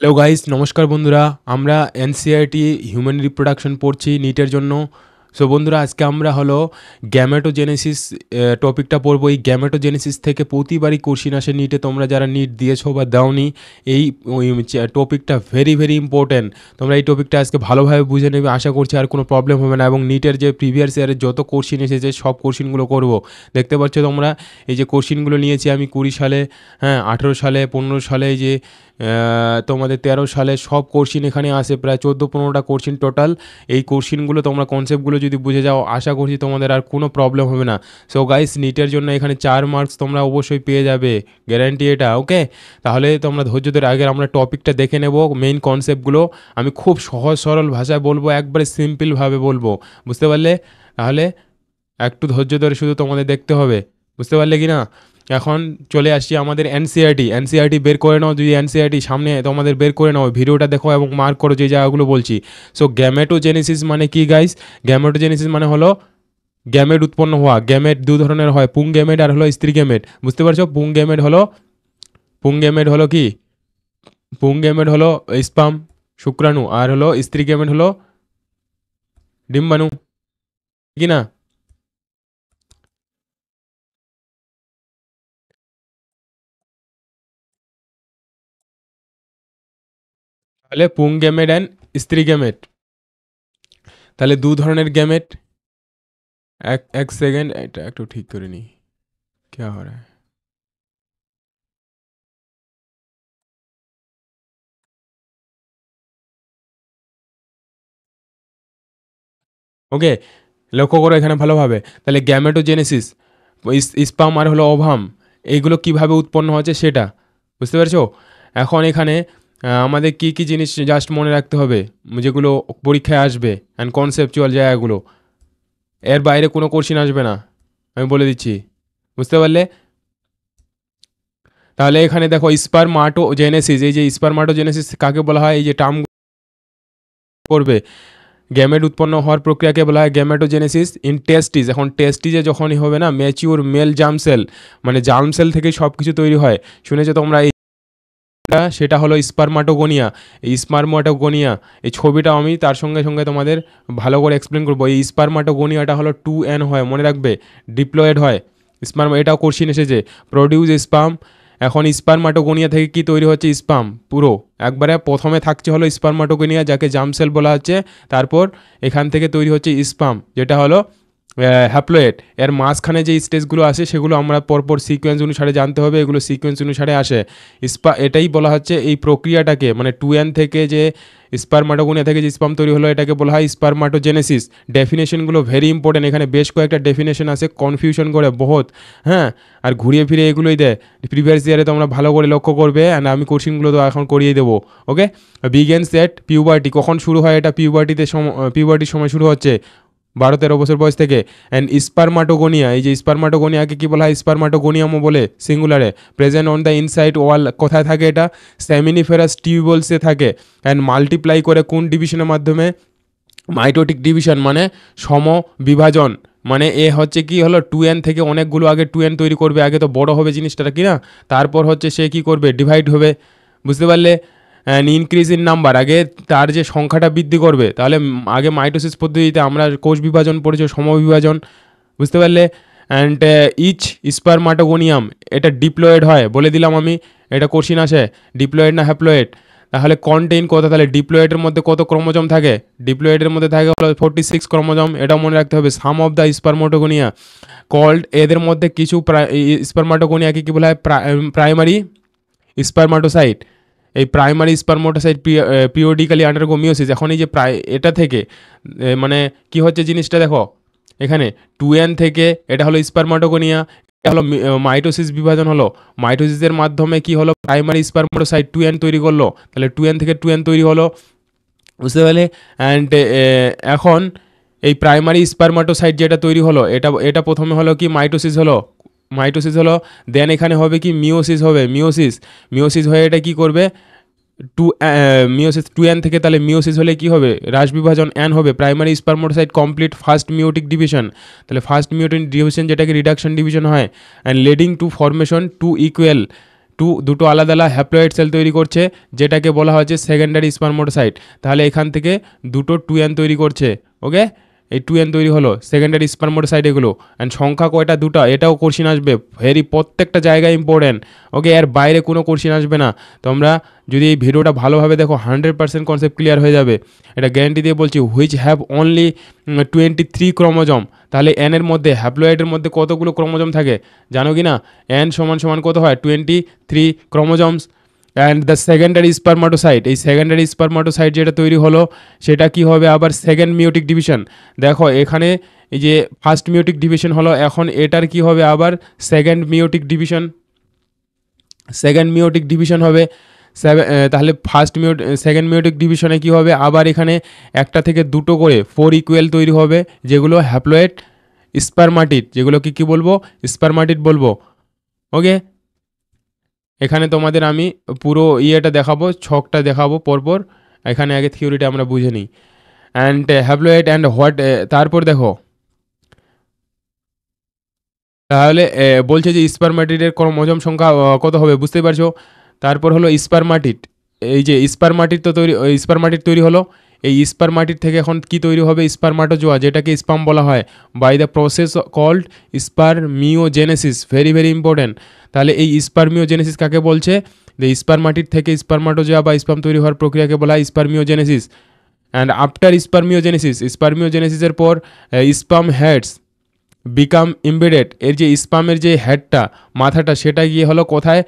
Hello guys, নমস্কার বন্ধুরা। আমরা এনসিইআরটি হিউম্যান রিপ্রোডাকশন পড়ছি নিটের জন্য। সো বন্ধুরা, আজকে আমরা হলো গ্যামেটোজেনেসিস টপিকটা পড়বো। এই গ্যামেটোজেনেসিস থেকে প্রতিবারই কোশ্চিন আসে নিটে। তোমরা যারা নিট দিয়েছো বা দাওনি, এই টপিকটা ভেরি ভেরি ইম্পর্ট্যান্ট। তোমরা এই টপিকটা আজকে ভালোভাবে বুঝে নেবে, আশা করছি আর কোনো প্রবলেম হবে না। এবং নিটের যে প্রিভিয়াস ইয়ারের যত কোশ্চিন এসেছে সব কোশ্চিনগুলো করবো। দেখতে পাচ্ছ তোমরা এই যে কোশ্চিনগুলো নিয়েছি আমি 20 সালে, হ্যাঁ 18 সালে, 15 সালে, এই যে তোমাদের 13 সালে সব কোশ্চিন এখানে আসে। প্রায় 14-15টা কোশ্চিন টোটাল। এই কোশ্চিনগুলো তোমরা কনসেপ্টগুলো যদি বুঝে যাও, আশা করছি তোমাদের আর কোনো প্রবলেম হবে না। সো গাইস, নিটের জন্য এখানে 4 মার্কস তোমরা অবশ্যই পেয়ে যাবে, গ্যারান্টি এটা। ওকে, তাহলে তোমরা ধৈর্য ধরে আগে আমরা টপিকটা দেখে নেব। মেইন কনসেপ্টগুলো আমি খুব সহজ সরল ভাষায় বলবো, একবারে সিম্পলভাবে বলবো, বুঝতে পারলে? তাহলে একটু ধৈর্য ধরে শুধু তোমাদের দেখতে হবে, বুঝতে পারলে কি না? এখন চলে আসছি আমাদের এনসিইআরটি বের করে নাও। যদি এনসিইআরটি সামনে তোমাদের বের করে নাও, ভিডিওটা দেখো এবং মার্ক করো যে জায়গাগুলো বলছি। সো গ্যামেটোজেনেসিস মানে কি গাইস? গ্যামেটোজেনেসিস মানে হলো গ্যামেট উৎপন্ন হওয়া। গ্যামেট দু ধরনের হয়, পুং গ্যামেট আর হলো স্ত্রী গ্যামেট, বুঝতে পারছো? পুং গ্যামেট হলো কি? পুং গ্যামেট হলো স্পাম, শুক্রাণু, আর হলো স্ত্রী গ্যামেট হলো ডিম্বাণু, কি না? তাহলে পুং গ্যামেট অ্যান্ড স্ত্রী গ্যামেট, তাহলে দু ধরনের গ্যামেট। এক এক সেকেন্ড, এটা একটু ঠিক করে নিই। क्या हो रहा है? ওকে, লক্ষ্য করো এখানে ভালোভাবে। তাহলে গ্যামেটোজেনেসিস, স্পাম আর হলো ওভাম, এইগুলো কিভাবে উৎপন্ন হচ্ছে সেটা বুঝতে পারছো? এখন এখানে আমাদের কি কি জিনিস জাস্ট মনে রাখতে হবে, যেগুলো পরীক্ষায় আসবে অ্যান্ড কনসেপচুয়াল জায়গাগুলো। এর বাইরে কোনো কোশ্চিন আসবে না, আমি বলে দিচ্ছি, বুঝতে পারলে? তাহলে এখানে দেখো স্পারমাটোজেনেসিস, এই যে স্পারমাটোজেনেসিস কাকে বলা হয়, এই যে টার্ম করবে, গ্যামেট উৎপন্ন হওয়ার প্রক্রিয়াকে বলা হয় গ্যামেটোজেনেসিস ইন টেস্টিস। এখন টেস্টিসে যখনই হবে না, ম্যাচিওর মেল জার্ম সেল, মানে জার্ম সেল থেকেই সব কিছু তৈরি হয়। শুনেছো তোমরা? এই সেটা হলো স্পারমাটোগোনিয়া। এই স্পারমাটোগোনিয়া, এই ছবিটা আমি তার সঙ্গে সঙ্গে তোমাদের ভালো করে এক্সপ্লেন করবো। এই স্পারমাটোগোনিয়াটা হলো 2n হয়, মনে রাখবে, ডিপ্লয়েড হয় স্পার্ম। এটাও কোশ্চিন এসেছে, প্রডিউস স্পার্ম। এখন স্পারমাটোগোনিয়া থেকে কি তৈরি হচ্ছে? স্পাম। পুরো একবারে প্রথমে থাকছে হলো স্পারমাটোগোনিয়া, যাকে জার্ম সেল বলা হচ্ছে। তারপর এখান থেকে তৈরি হচ্ছে স্পাম, যেটা হলো হ্যাপ্লয়েড। এর মাঝখানে যে স্টেজগুলো আসে সেগুলো আমরা পরপর সিকোয়েন্স অনুসারে জানতে হবে, এগুলো সিকোয়েন্স অনুসারে আসে। এটাই বলা হচ্ছে এই প্রক্রিয়াটাকে, মানে 2n থেকে যে স্পারমাটোগোনিয়া থেকে যে স্পাম তৈরি হলো, এটাকে বলা হয় স্পারমাটোজেনেসিস। ডেফিনেশনগুলো ভেরি ইম্পর্টেন্ট, এখানে বেশ কয়েকটা ডেফিনেশন আছে, কনফিউশন করে বহুত, হ্যাঁ। আর ঘুরিয়ে ফিরে এগুলোই দেয় প্রিভিয়াস ইয়ারে, তোমরা ভালো করে লক্ষ্য করবে। অ্যান্ড আমি কোশ্চিনগুলো তো এখন করিয়ে দেবো। ওকে, বিগেন্স এট পিউবার্টি, কখন শুরু হয় এটা? পিউবার্টির সময় শুরু হচ্ছে, 12-13 বছর বয়স থেকে। অ্যান্ড স্পারমাটোগোনিয়া, এই যে স্পারমাটোগোনিয়াকে কি বলা হয়? স্পারমাটোগোনিয়ামও বলে সিঙ্গুলারে। প্রেজেন্ট অন দ্য ইনসাইড ওয়াল, কোথায় থাকে এটা? সেমিনিফেরাস টিউবওয়েলসে থাকে। অ্যান্ড মাল্টিপ্লাই করে কোন ডিভিশনের মাধ্যমে? মাইটোটিক ডিভিশন, মানে সম বিভাজন। মানে এ হচ্ছে কি হলো 2n থেকে অনেকগুলো আগে 2n তৈরি করবে, আগে তো বড় হবে জিনিসটা, কি না? তারপর হচ্ছে সে কি করবে? ডিভাইড হবে, বুঝতে পারলে? অ্যান্ড ইনক্রিজ ইন নাম্বার, আগে তার যে সংখ্যাটা বৃদ্ধি করবে। তাহলে আগে মাইটোসিস পদ্ধতিতে আমরা কোষ বিভাজন পড়েছি, সমবিভাজন, বুঝতে পারলে? অ্যান্ড ইচ স্পারমাটোগোনিয়াম, এটা ডিপ্লয়েড হয়, বলে দিলাম আমি, এটা কোশ্চিন আসে, ডিপ্লয়েড না হ্যাপ্লয়েড। তাহলে কন্টেইন কত? তাহলে ডিপ্লয়েডের মধ্যে কত ক্রোমোজোম থাকে? ডিপ্লয়েডের মধ্যে থাকে হলো 46 ক্রোমোজোম, এটা মনে রাখতে হবে। সাম অফ দ্য স্পারমাটোগোনিয়া কল্ড, এদের মধ্যে কিছু স্পারমাটোগোনিয়াকে কী বলা হয়? প্রাইমারি স্পারমাটোসাইট। এই প্রাইমারি স্পারমাটোসাইট পিরিয়ডিক্যালি আন্ডারগো মিওসিস। এখন এই যে এটা থেকে মানে কি হচ্ছে জিনিসটা দেখো, এখানে 2n থেকে এটা হলো স্পারমাটোগোনিয়া, এটা হলো মাইটোসিস বিভাজন হলো। মাইটোসিসের মাধ্যমে কি হলো? প্রাইমারি স্পারমাটোসাইট 2n তৈরি করলো, তাহলে 2n থেকে 2n তৈরি হলো, বুঝতে পারলে? অ্যান্ড এখন এই প্রাইমারি স্পারমাটোসাইট যেটা তৈরি হলো, এটা এটা প্রথমে হলো কি? মাইটোসিস হলো, দেন এখানে হবে কি? মিওসিস হয়ে এটা কি করবে? টু মিওসিস 2n থেকে, তাহলে মিওসিস হলে কি হবে? হ্রাস বিভাজন n হবে। Primary spermatocyte complete first meiotic division, তাহলে ফার্স্ট মিওটিক ডিভিশন যেটাকে রিডাকশন ডিভিশন হয়। And leading to formation to দুটো আলাদা আলাদা হ্যাপ্লয়েড সেল তৈরি করছে, যেটাকে বলা হচ্ছে সেকেন্ডারি স্পারমাটোসাইট। তাহলে এখান থেকে দুটো 2n তৈরি করছে। ওকে, এই 2n তৈরি হলো সেকেন্ডারি স্পারমাটোসাইট এগুলো। অ্যান্ড সংখ্যা কয়টা? দুটো। এটাও কোশ্চিন আসবে, প্রত্যেকটা জায়গায় ইম্পর্টেন্ট। ওকে, এর বাইরে কোনো কোশ্চিন আসবে না। তোমরা যদি এই ভিডিওটা ভালোভাবে দেখো 100% কনসেপ্ট ক্লিয়ার হয়ে যাবে, এটা গ্যারান্টি দিয়ে বলছি। Which have only 23 chromosome. তাহলে এন এর মধ্যে, হ্যাপ্লয়েডের মধ্যে কতগুলো ক্রোমোজোম থাকে জানো কি না? এন সমান সমান কত হয়? 23 ক্রোমোজোমস। অ্যান্ড দ্য সেকেন্ডারি স্পারমাটোসাইট, এই সেকেন্ডারি স্পারমাটোসাইট যেটা তৈরি হলো সেটা কি হবে? আবার সেকেন্ড মিওটিক ডিভিশন। দেখো এখানে এই যে ফার্স্ট মিওটিক ডিভিশন হলো, এখন এটার কি হবে? আবার সেকেন্ড মিওটিক ডিভিশন। হবে। তাহলে সেকেন্ড মিওটিক ডিভিশনে কি হবে? আবার এখানে একটা থেকে দুটো করে 4 ইকুয়াল তৈরি হবে, যেগুলো হ্যাপ্লয়েড স্পারমাটিড, যেগুলোকে কি বলবো? স্পারমাটিড বলবো। ওকে, এখানে তোমাদের আমি পুরো ইয়েটা দেখাবো, ছকটা দেখাবো পরপর। এখানে আগে থিওরিটা আমরা বুঝে নিই। অ্যান্ড হ্যাপ্লয়েড অ্যান্ড হোয়াট, তারপর দেখো তাহলে বলছে যে স্পারমাটিডের ক্রোমোজোম সংখ্যা কত হবে, বুঝতেই পারছো। তারপর হলো স্পারমাটিড। এই যে স্পারমাটিড তৈরি হলো, এই স্পারমাটিড থেকে এখন কি তৈরি হবে? স্পারমাটোজোয়া, যেটাকে স্পাম বলা হয়, by the process called spermiogenesis. Very very important. তাহলে এই স্পারমিওজেনেসিস কাকে বলছে? যে স্পারমাটিড থেকে স্পারমাটোজোয়া বা স্পাম তৈরি হওয়ার প্রক্রিয়াকে বলা হয় স্পারমিওজেনেসিস। অ্যান্ড আফটার স্পারমিওজেনেসিসের পর স্পাম হেডস বিকাম ইমবেডেড। এর যে স্পামের যে হেডটা, মাথাটা, সেটা গিয়ে হলো কোথায়?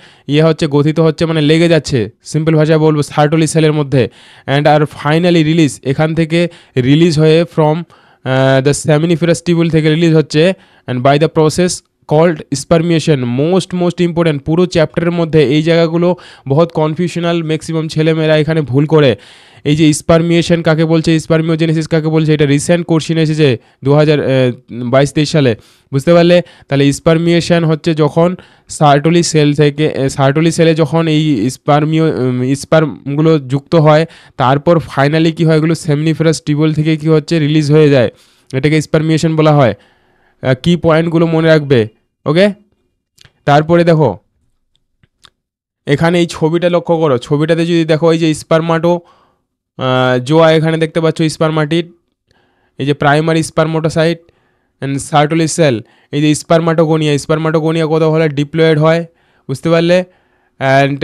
হচ্ছে গঠিত হচ্ছে, মানে লেগে যাচ্ছে, সিম্পল ভাষায় বলবো সার্টোলি সেলের মধ্যে। অ্যান্ড আর ফাইনালি রিলিজ, এখান থেকে রিলিজ হয়ে ফ্রম দ্য সেমিনিফেরাস টিউবুল থেকে রিলিজ হচ্ছে, and by the process called spermiation. Most important পুরো চ্যাপ্টারের মধ্যে এই জায়গাগুলো বহুত কনফিউশনাল, ম্যাক্সিমাম ছেলেমেয়েরা এখানে ভুল করে। এই যে স্পারমিয়েশন কাকে বলছে, স্পারমিওজেনেসিস কাকে বলছে, এটা রিসেন্ট কোশ্চিন এসেছে 2022-23 সালে, বুঝতে পারলে। তাহলে স্পারমিয়েশন হচ্ছে যখন সার্টোলি সেলে যখন এই স্পারমগুলো যুক্ত হয়, তারপর ফাইনালি কি হয়? এগুলো সেমিনিফেরাস টিউবুল থেকে কি হচ্ছে? রিলিজ হয়ে যায়। এটাকে স্পারমিয়েশন বলা হয়। কি পয়েন্টগুলো মনে রাখবে। ওকে, তারপরে দেখো এখানে এই ছবিটা লক্ষ্য করো। ছবিটাতে যদি দেখো, এই যে জোয়া এখানে দেখতে পাচ্ছ, স্পারমাটিড, এই যে প্রাইমারি স্পারমাটোসাইট অ্যান্ড সার্টোলি সেল, এই যে স্পারমাটোগোনিয়া কত হলে ডিপ্লয়েড হয়, বুঝতে পারলে। অ্যান্ড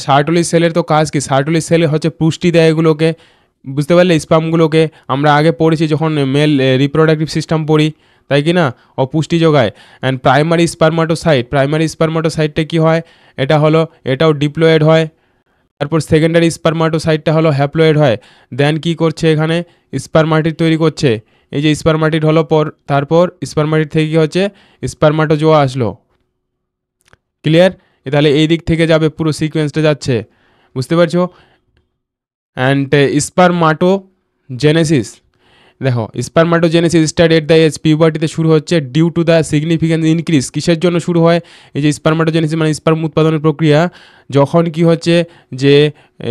সার্টোলি সেলের তো কাজ কি? সার্টোলি সেল হচ্ছে পুষ্টি দেয় এগুলোকে, বুঝতে পারলে, স্পামগুলোকে। আমরা আগে পড়েছি যখন মেল রিপ্রোডাক্টিভ সিস্টেম পড়ি, তাই কি না? অপুষ্টি যোগায়। অ্যান্ড প্রাইমারি স্পারমাটোসাইটটা কী হয়? এটাও ডিপ্লয়েড হয়। তারপর সেকেন্ডারি স্পারমাটোসাইটটা হলো হ্যাপ্লয়েড হয়। দেন কি করছে? এখানে স্পারমাটিড তৈরি করছে। এই যে স্পারমাটিড হলো তারপর স্পারমাটিড থেকে কী হচ্ছে? স্পারমাটোজোয়া আসলো। ক্লিয়ার? তাহলে এই দিক থেকে যাবে, পুরো সিকোয়েন্সটা যাচ্ছে, বুঝতে পারছো। অ্যান্ড স্পারমাটোজেনেসিস, দেখো spermatogenesis start at the age, পিউবার্টিতে শুরু হচ্ছে, due to the significance increase. কিসের জন্য শুরু হয়? এই যে স্পারমাটোজেনেসিস মানে স্পার্ম উৎপাদনের প্রক্রিয়া, যখন কি হচ্ছে যে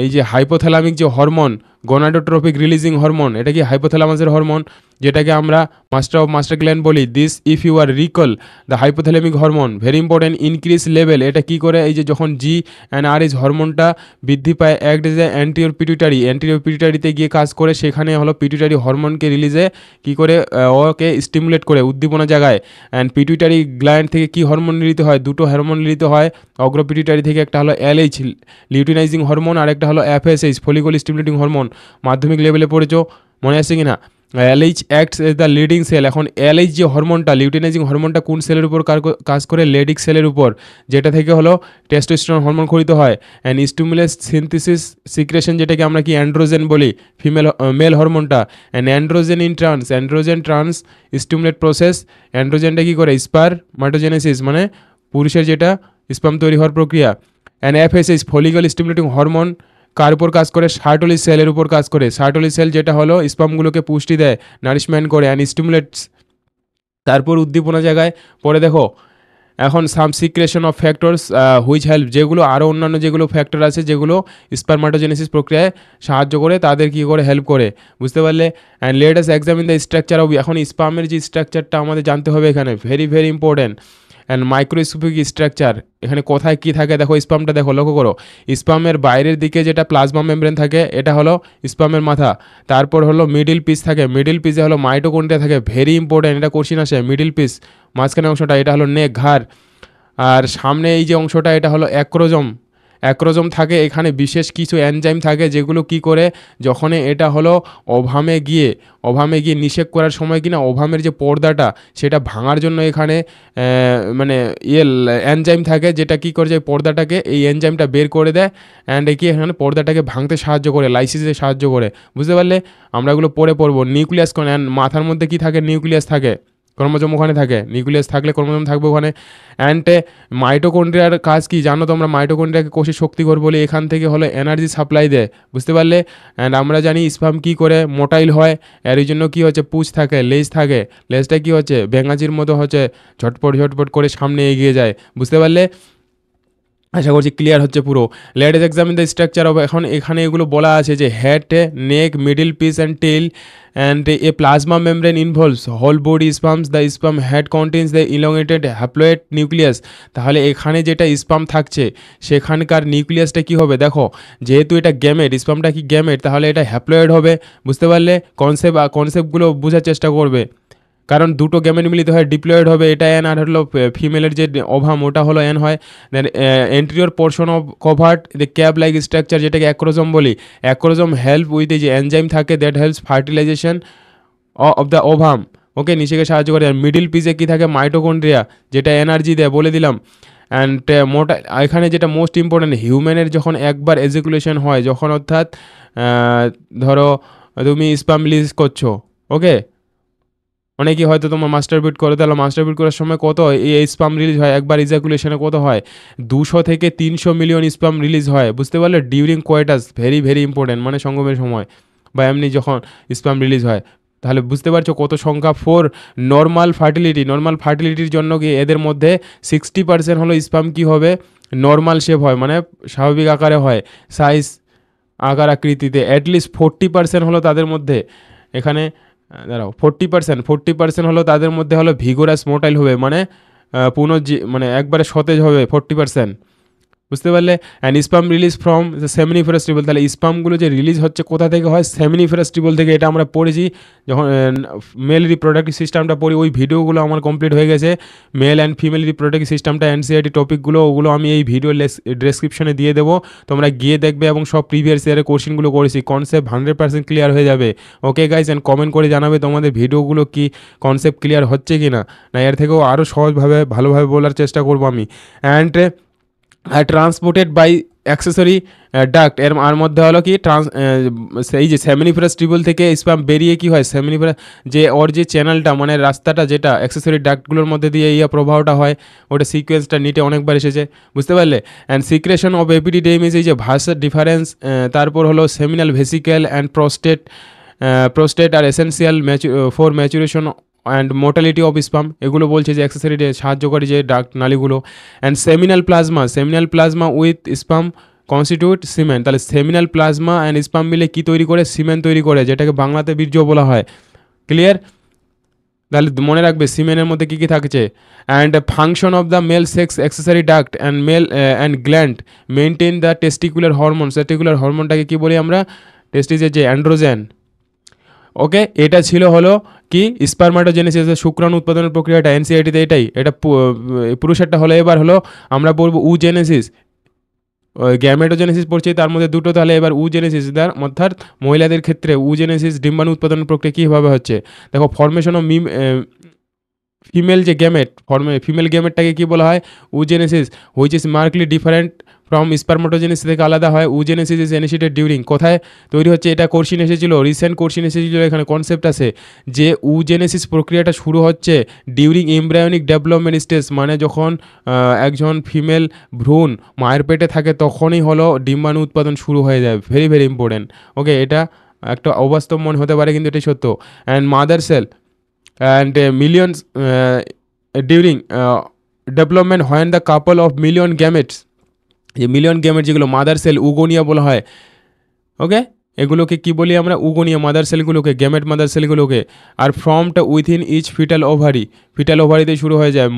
এই যে হাইপোথ্যালামিক যে হরমোন, গনাডোট্রপিক রিলিজিং হরমোন, এটা কি হাইপোথ্যালামাসের হরমোন, যেটাকে আমরা মাস্টার গ্ল্যান্ড বলি। This if you are recall the hypothalamic hormone very important increase level. এটা কি করে? এই যে যখন GnRH হরমোনটা বৃদ্ধি পায়, অ্যাক্ট এজ অ্যান্টিরিয়র পিটুইটারিতে গিয়ে কাজ করে, সেখানে হলো পিটুইটারি হরমোনকে রিলিজে কি করে? ওকে স্টিমুলেট করে, উদ্দীপনা জাগায়। অ্যান্ড পিটুইটারি গ্ল্যান্ড থেকে কি হরমোন নির্গত হয়? দুটো হরমোন নির্গত হয় অগ্র পিটুইটারি থেকে, একটা হলো LH লিউটিনাইজিং হরমোন, আর একটা হলো FSH ফলিকল স্টিমুলেটিং হরমোন। মাধ্যমিক লেভেলে পড়েছো, মনে আছে কি না? LH acts as the leading cell. এখন LH যে হরমোনটা, লিউটিনাইজিং হরমোনটা কোন সেলের উপর কাজ করে? লেডিক সেলের উপর, যেটা থেকে হলো টেস্টোস্টেরন হরমোন খরিত হয়। অ্যান্ড স্টিমুলেস সিনথেসিস সিক্রেশন, যেটাকে আমরা কি অ্যান্ড্রোজেন বলি, মেল হরমোনটা। And androgen trans stimulate process. অ্যান্ড্রোজেনটা কী করে? স্পারমাটোজেনেসিস, মানে পুরুষের যেটা স্পাম তৈরি হওয়ার প্রক্রিয়া। And FSH follicle stimulating hormone কার উপর কাজ করে? সার্টোলি সেলের উপর কাজ করে। সার্টোলি সেল যেটা হলো স্পামগুলোকে পুষ্টি দেয়, নারিশমেন্ট করে, অ্যান্ড স্টিমুলেটস। তারপর উদ্দীপনা জায়গায় পরে দেখো এখন some secretion of factors which help, যেগুলো আরও অন্যান্য যেগুলো ফ্যাক্টর আছে যেগুলো স্পারমাটোজেনেসিস প্রক্রিয়ায় সাহায্য করে, তাদের কী করে? হেল্প করে, বুঝতে পারলে। And let us examine the structure of, এখন স্পামের যে স্ট্রাকচারটা আমাদের জানতে হবে এখানে, very very important. And microscopic structure, এখানে কোথায় কী থাকে দেখো, স্পামটা দেখো, লক্ষ্য করো, স্পামের বাইরের দিকে যেটা প্লাজমা মেমব্রেন থাকে এটা হলো স্পামের মাথা, তারপর হলো মিডিল পিস থাকে, মিডিল পিসে হলো মাইটোকন্ড্রিয়া থাকে, ভেরি ইম্পর্টেন্ট, এটা কোশ্চিন আসে, মিডিল পিস মাঝখানে অংশটা এটা হলো নেক, ঘাড়, আর সামনে এই যে অংশটা এটা হলো অ্যাক্রোজম, অ্যাক্রোজম থাকে, এখানে বিশেষ কিছু এনজাইম থাকে যেগুলো কি করে, যখন এটা হলো ওভামে গিয়ে নিষেক করার সময় কিনা ওভামের যে পর্দাটা সেটা ভাঙার জন্য এখানে মানে এনজাইম থাকে যেটা কি করে যে পর্দাটাকে এই এনজাইমটা বের করে দেয় অ্যান্ড কি এখানে পর্দাটাকে ভাঙতে সাহায্য করে, লাইসিসে সাহায্য করে, বুঝতে পারলে? আমরা এগুলো পরে পড়বো। নিউক্লিয়াস কোন, মাথার মধ্যে কি থাকে, নিউক্লিয়াস থাকে, ক্রোমোজোম ওখানে থাকে, নিউক্লিয়াস থাকলে ক্রোমোজোম থাকবে ওখানে। অ্যান্ড মাইটোকন্ড্রিয়ার কাজ কি জানো তোমরা? মাইটোকন্ড্রিয়াকে কোষে শক্তিকর বলে এখান থেকে হলো এনার্জি সাপ্লাই দেয়, বুঝতে পারলে? অ্যান্ড আমরা জানি স্পাম কী করে মোটাইল হয়, এর জন্য কী হচ্ছে, পুঁজ থাকে, লেজ থাকে, লেজটা কী হচ্ছে ভেঙাচির মতো হচ্ছে, ঝটপট করে সামনে এগিয়ে যায়, বুঝতে পারলে? আশা করছি ক্লিয়ার হচ্ছে পুরো। Let us examine the structure of, এখন এখানে এগুলো বলা আছে যে head, neck, middle piece and tail and a plasma membrane involves whole body sperms, the sperm head contains the elongated haploid nucleus. তাহলে এখানে যেটা স্পাম থাকছে সেখানকার নিউক্লিয়াসটা কি হবে দেখো, যেহেতু এটা গ্যামেট, স্পামটা কি গ্যামেট, তাহলে এটা হ্যাপ্লয়েড হবে, বুঝতে পারলে? কনসেপ্টগুলো বোঝার চেষ্টা করবে, কারণ দুটো গ্যামেট মিলিত হয় ডিপ্লয়েড হবে, এটা এন, আর হলো ফিমেলের যে ওভাম ওটা হলো এন হয়। Then anterior portion of covered the cap like structure, যেটাকে অ্যাক্রোজম বলি, অ্যাক্রোজম হেল্প উইথ যে এনজাইম থাকে that helps fertilization of the ovum, okay, নিচেকে সাহায্য করে। মিডিল পিসে কী থাকে, মাইটোকন্ড্রিয়া, যেটা এনার্জি দেয়, বলে দিলাম। অ্যান্ড এখানে যেটা মোস্ট ইম্পর্ট্যান্ট, হিউম্যানের যখন একবার এজিকুলেশন হয়, যখন অর্থাৎ ধরো তুমি স্পাম রিলিজ করছো, ওকে, অনেকেই হয়তো তোমার মাস্টারবিট করে, তাহলে মাস্টারবিট করার সময় কত এই স্পাম রিলিজ হয়, একবার ইজাকুলেশনে কত হয়, 200 থেকে 300 মিলিয়ন স্পাম রিলিজ হয়, বুঝতে পারলে? ডিউরিং কোয়েটাস, ভেরি ইম্পর্টেন্ট, মানে সঙ্গমের সময় বা এমনি যখন স্পাম রিলিজ হয়, তাহলে বুঝতে পারছো কত সংখ্যা। নর্মাল ফার্টিলিটির জন্য কি এদের মধ্যে 60% হলো স্পাম কি হবে, নর্মাল শেপ হয়, মানে স্বাভাবিক আকারে হয়, সাইজ আকার আকৃতিতে। অ্যাটলিস্ট 40% হলো তাদের মধ্যে, এখানে দাঁড়াও, 40% হলো তাদের মধ্যে হলো ভিগোরাস মোটাইল হবে, মানে মানে একবারে সতেজ হবে 40%, বুঝতে পারলে? And sperm release from seminiferous tubule, তাহলে স্পামগুলো যে রিলিজ হচ্ছে কোথা থেকে হয়, সেমিনিফেরাস টিবল থেকে, এটা আমরা পড়েছি যখন মেল রিপ্রোডাক্টিভ সিস্টেমটা পড়ি, ওই ভিডিওগুলো আমার কমপ্লিট হয়ে গেছে, মেল অ্যান্ড ফিমেল রিপ্রোডাক্টিভ সিস্টেমটা, এনসিআরটি টপিকগুলো, ওগুলো আমি এই ভিডিও ডেসক্রিপশনে দিয়ে দেবো, তোমরা গিয়ে দেখবে, এবং সব প্রিভিয়াস ইয়ারের কোশ্চেনগুলো করেছি, কনসেপ্ট 100% ক্লিয়ার হয়ে যাবে। ওকে গাইজ, অ্যান্ড কমেন্ট করে জানাবে তোমাদের ভিডিওগুলো কি কনসেপ্ট ক্লিয়ার হচ্ছে কি না, এর থেকেও আরও সহজভাবে ভালোভাবে বলার চেষ্টা করবো আমি। And transported by accessory duct, এর মধ্যে হলো কি এই যে সেমিনিফেরাস টিউবুল থেকে স্পাম বেরিয়ে কি হয়, সেমিনিফেরাস যে ওর যে চ্যানেলটা, মানে রাস্তাটা, যেটা অ্যাক্সেসরি ডাক্টগুলোর মধ্যে দিয়ে প্রবাহটা হয়, ওটা সিকোয়েন্সটা নিটে অনেকবার এসেছে, বুঝতে পারলে? অ্যান্ড সিক্রেশন অফ এপিডিডেমিস, এই যে ভাষার ডিফারেন্স, তারপর হলো সেমিনাল ভেসিকেল অ্যান্ড প্রোস্টেট আর essential for maturation and mortality of sperm, এগুলো বলছে যে অ্যাক্সেসরি সাহায্য করে যে ডাক্ট নালীগুলো। And seminal plasma with sperm constitute semen, তাহলে সেমিনাল প্লাজমা অ্যান্ড স্পাম মিলে কী তৈরি করে, সিমেন্ট তৈরি করে, যেটাকে বাংলাতে বীর্য বলা হয়। ক্লিয়ার? তাহলে মনে রাখবে সিমেনের মধ্যে কী কী থাকছে। And function of the male sex accessory duct and and gland maintain the testicular হরমোনটাকে কী বলি আমরা, টেস্টিসের যে অ্যান্ড্রোজেন, ওকে। এটা ছিল হলো কি স্পারমাটোজেনেসিস, শুক্রাণু উৎপাদনের প্রক্রিয়াটা, এনসিআরটিতে এটাই, এটা পুরুষেরটা হলো। এবার হলো আমরা বলবো উজেনেসিস, গ্যামেটোজেনেসিস পড়ছি তার মধ্যে দুটো, তাহলে এবার উজেনেসিস, অর্থাৎ মহিলাদের ক্ষেত্রে উজেনেসিস, ডিম্বাণু উৎপাদনের প্রক্রিয়া কীভাবে হচ্ছে দেখো। ফর্মেশন অফ ফিমেল যে ফিমেল গ্যামেটটাকে কী বলা হয়, oogenesis, which is markedly different from spermatogenesis থেকে আলাদা হয়। উজেনেসিস ইজ ইনিশিয়েটেড ডিউরিং, কোথায় তৈরি হচ্ছে, এটা কোর্সিন এসেছিলো, রিসেন্ট কোর্সিন এসেছিলো, এখানে কনসেপ্ট আছে যে উজেনেসিস প্রক্রিয়াটা শুরু হচ্ছে ডিউরিং এমব্রায়োনিক ডেভেলপমেন্ট স্টেজ, মানে যখন একজন ফিমেল ভ্রূণ মায়ের পেটে থাকে তখনই হলো ডিম্বাণু উৎপাদন শুরু হয়ে যায়। ভেরি ইম্পর্টেন্ট, ওকে। এটা একটা অবাস্তব মনে হতে পারে, কিন্তু এটাই সত্য। And mother sell and millions during development when the couple of million gametes, যে মিলিয়ন গ্যামেট যেগুলো মাদার সেল, উগোনিয়া বলা হয়, ওকে। এগুলোকে কি বলি আমরা, উগোনিয়া মাদার সেলগুলোকে, গ্যামেট মাদার সেলগুলোকে। আর ফর্মটা উইথিন ইচ ফিটাল ওভারিতে শুরু হয়ে যায়।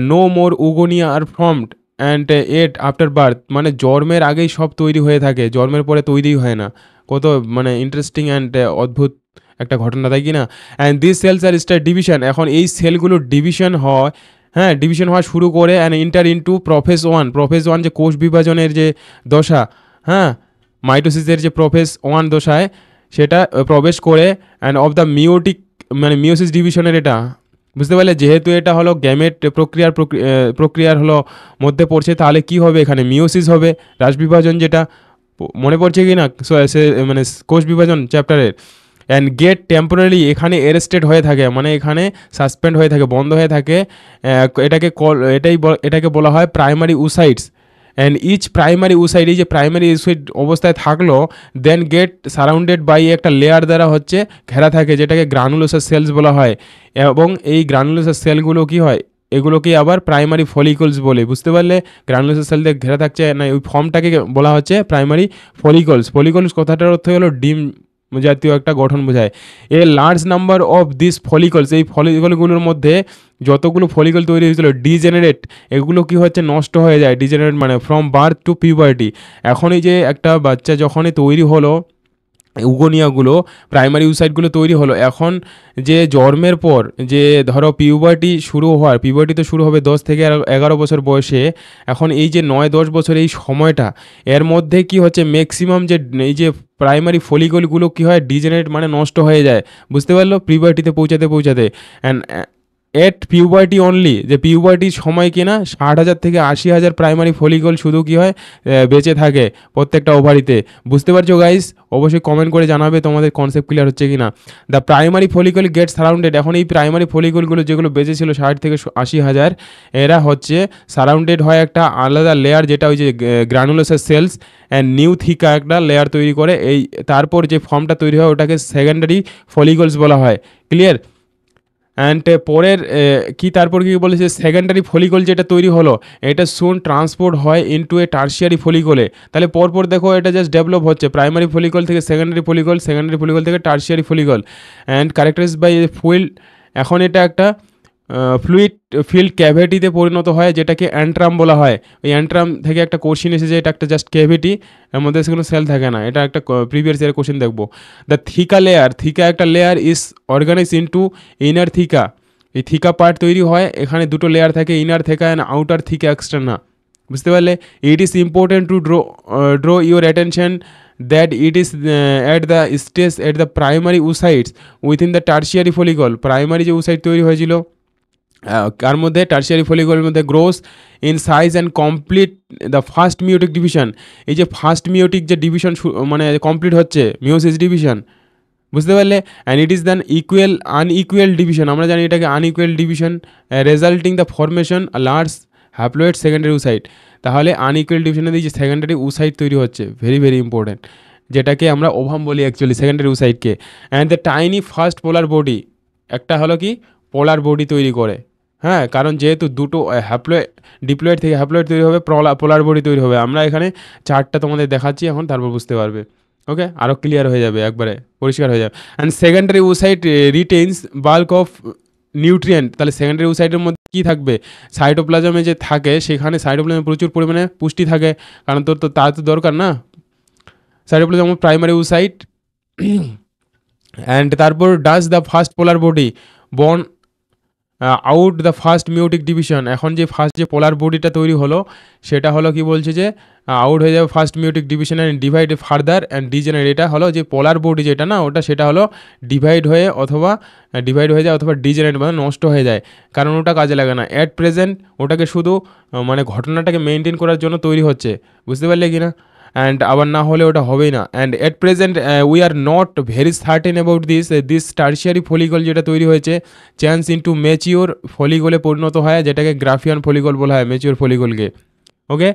No more oogonia are formed and at after birth, মানে জন্মের আগেই সব তৈরি হয়ে থাকে, জন্মের পরে তৈরিই হয় না। কত মানে ইন্টারেস্টিং অ্যান্ড অদ্ভুত একটা ঘটনা, তাই কি না? And this cells are star division, এখন এই সেলগুলো ডিভিশন হয়, হ্যাঁ ডিভিশন হওয়া শুরু করে অ্যান্ড ইন্টার ইন্টু প্রফেস ওয়ান যে কোষ বিভাজনের যে দশা, হ্যাঁ মাইটোসিসের যে প্রফেস ওয়ান দশায় সেটা প্রবেশ করে অ্যান্ড অফ দ্য মিওটিক মানে মিওসিস ডিভিশনের এটা, বুঝতে পারলে? যেহেতু এটা হলো গ্যামেট প্রক্রিয়ার হলো মধ্যে পড়ছে, তাহলে কি হবে এখানে? মিওসিস হবে, রাস বিভাজন, যেটা মনে পড়ছে কি না মানে কোষ বিভাজন চ্যাপ্টারের। অ্যান্ড গেট টেম্পোরারি, এখানে অ্যারেস্টেড হয়ে থাকে, মানে এখানে সাসপেন্ড হয়ে থাকে, বন্ধ হয়ে থাকে। এটাকে বলা হয় primary oocytes. And each primary oocyte, এই যে প্রাইমারি উসাইড অবস্থায় থাকলো, দেন গেট সারাউন্ডেড বাই একটা লেয়ার দ্বারা হচ্ছে ঘেরা থাকে, যেটাকে গ্রানুলোসাস সেলস বলা হয়। এবং এই গ্রানুলোসাস সেলগুলো কি হয়, এগুলোকে আবার প্রাইমারি ফলিকলস বলে, বুঝতে পারলে? গ্রানুলোসাস সেল দিয়ে ঘেরা থাকছে না, ওই ফর্মটাকে বলা হচ্ছে প্রাইমারি ফলিকলস কথাটার অর্থ হলো ডিম জাতীয় একটা গঠন বোঝায়। A large number of this follicles, এই ফলিকলগুলোর মধ্যে যতগুলো ফলিকল তৈরি হয়েছিল ডিজেনারেট, এগুলো কি হচ্ছে, নষ্ট হয়ে যায়। ডিজেনারেট মানে ফ্রম বার্থ টু পিউবার্টি। এখন এই যে একটা বাচ্চা যখনই তৈরি হলো, উগোনিয়াগুলো প্রাইমারি উসাইটগুলো তৈরি হলো, এখন যে জন্মের পর যে ধরো পিউবার্টি তো শুরু হবে 10 থেকে 11 বছর বয়সে। এখন এই যে 9-10 বছর এই সময়টা, এর মধ্যে কি হচ্ছে, ম্যাক্সিমাম যে এই যে প্রাইমারি ফলিকলগুলো কি হয়, ডিজেনারেট মানে নষ্ট হয়ে যায়, বুঝতে পারলো? পিউবার্টিতে পৌঁছাতে অ্যান্ড এট পিউবার্টি অনলি, যে পিউবার্টির সময় কিনা 60,000 থেকে 80,000 প্রাইমারি ফলিকল শুধু কি হয়, বেঁচে থাকে প্রত্যেকটা ওভারিতে। বুঝতে পারছো গাইস? অবশ্যই কমেন্ট করে জানাবে তোমাদের কনসেপ্ট ক্লিয়ার হচ্ছে কি না। The primary follicle get surrounded, এখন এই প্রাইমারি ফলিকলগুলো যেগুলো বেঁচে ছিল 60 থেকে 80,000, এরা হচ্ছে সারাউন্ডেড হয় একটা আলাদা লেয়ার, যেটা ওই যে গ্রানুলোসাস সেলস অ্যান্ড নিউ থিকা একটা লেয়ার তৈরি করে। এই তারপর যে ফর্মটা তৈরি হয় ওটাকে সেকেন্ডারি ফলিকলস বলা হয়। ক্লিয়ার? অ্যান্ড পরের কি তারপর কি বলেছে, সেকেন্ডারি ফলিকল যেটা তৈরি হলো, এটা সুন ট্রান্সপোর্ট হয় ইনটু এ টার্সিয়ারি ফলিকলে। তাহলে পরপর দেখো এটা জাস্ট ডেভেলপ হচ্ছে, প্রাইমারি ফলিকল থেকে সেকেন্ডারি ফলিকল থেকে tertiary follicle and characterized by fuel. এখন এটা একটা ফ্লুইড ফিল্ড ক্যাভিটিতে পরিণত হয়, যেটাকে অ্যান্ট্রাম বলা হয়। ওই অ্যান্ট্রাম থেকে একটা কোশ্চিন এসেছে, এটা একটা জাস্ট ক্যাভিটি, এর মধ্যে কোনো সেল থাকে না। এটা একটা প্রিভিয়াস ইয়ার কোশ্চেন দেখবো। দ্য থিকা একটা layer is organize into inner theca, এই থিকা পার্ট তৈরি হয়, এখানে দুটো লেয়ার থাকে, inner theca and outer theca externa, বুঝতে পারলে? It is important to draw your attention that it is at the stage at the primary oocytes within the tertiary follicle. Primary যে oocyte তৈরি হয়েছিল কার মধ্যে, টার্সিয়ারি ফলিকলের মধ্যে, grows in size and complete the first meiotic division. এই যে first মিওটিক যে ডিভিশন মানে কমপ্লিট হচ্ছে, মিওসিস ডিভিশন, বুঝতে পারলে? And it is then unequal division, আমরা জানি এটাকে unequal division, resulting the formation large haploid secondary oocyte. তাহলে আনইকুয়াল ডিভিশনে দিয়ে যে সেকেন্ডারি উসাইট তৈরি হচ্ছে, ভেরি ভেরি ইম্পর্টেন্ট, যেটাকে আমরা ওভাম বলি অ্যাকচুয়ালি সেকেন্ডারি উসাইটকে। And the tiny first polar body, একটা হলো কি পোলার বডি তৈরি করে, হ্যাঁ, কারণ যেহেতু দুটো ডিপ্লয়েড থেকে হ্যাপ্লয়েড তৈরি হবে, পোলার বডি তৈরি হবে। আমরা এখানে চার্টটা তোমাদের দেখাচ্ছি এখন, তারপর বুঝতে পারবে। ওকে, আরও ক্লিয়ার হয়ে যাবে, একবারে পরিষ্কার হয়ে যাবে। And secondary oocyte retains bulk of nutrient, তাহলে সেকেন্ডারি উসাইটের মধ্যে কী থাকবে, সাইটোপ্লাজমে যে থাকে, সেখানে সাইটোপ্লাজমে প্রচুর পরিমাণে পুষ্টি থাকে, কারণ তোর তো তার তো দরকার না সাইটোপ্লাজম, প্রাইমারি উসাইট। অ্যান্ড তারপর does the first polar body born out the first meiotic division. এখন যে ফার্স্ট যে পোলার বডিটা তৈরি হলো, সেটা হলো কি বলছে যে আউট হয়ে যাবে first meiotic division and divide further and degenerate. এটা হলো যে পোলার বডি যেটা না, ওটা সেটা হলো ডিভাইড হয়ে যায় অথবা ডিজেনারেট মানে নষ্ট হয়ে যায়, কারণ ওটা কাজে লাগে না অ্যাট প্রেজেন্ট। ওটাকে শুধু মানে ঘটনাটাকে মেনটেন করার জন্য তৈরি হচ্ছে, বুঝতে পারলে কি না? অ্যান্ড আবার না হলে ওটা হবেই না। And at present we are not very certain about this tertiary follicle যেটা তৈরি হয়েছে চেঞ্জ ইন্টু ম্যাচিওর ফলিকলে পরিণত হয়, যেটাকে গ্রাফিয়ান ফলিকল বলা হয়, ম্যাচিওর ফলিকলকে। ওকে,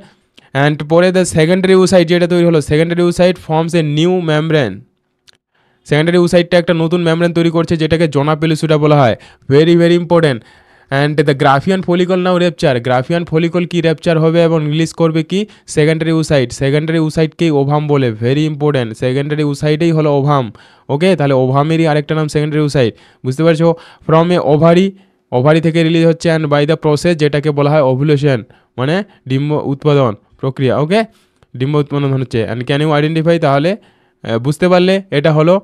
অ্যান্ড পরে দ্য সেকেন্ডারি উসাইট যেটা তৈরি হলো, secondary oocyte forms a new membrane. Secondary উসাইটটা একটা নতুন মেমব্রেন তৈরি করছে, যেটাকে জোনা পেলুসিডা বলা হয়, very very important. And the Graafian follicle now rupture, Graafian follicle কি রেপচার হবে এবং রিলিজ করবে কি সেকেন্ডারি উসাইটকেই ওভাম বলে, ভেরি ইম্পর্টেন্ট। সেকেন্ডারি উসাইটেই হলো ওভাম। ওকে, তাহলে ওভামেরই আরেকটা নাম সেকেন্ডারি উসাইট, বুঝতে পারছো? ফ্রম এ ওভারি থেকে রিলিজ হচ্ছে অ্যান্ড বাই দ্য প্রসেস যেটাকে বলা হয় ওভুলেশন, মানে ডিম্ব উৎপাদন প্রক্রিয়া। ওকে, ডিম্ব উৎপাদন হচ্ছে। অ্যান্ড ক্যান ইউ আইডেন্টিফাই, তাহলে বুঝতে পারলে এটা হলো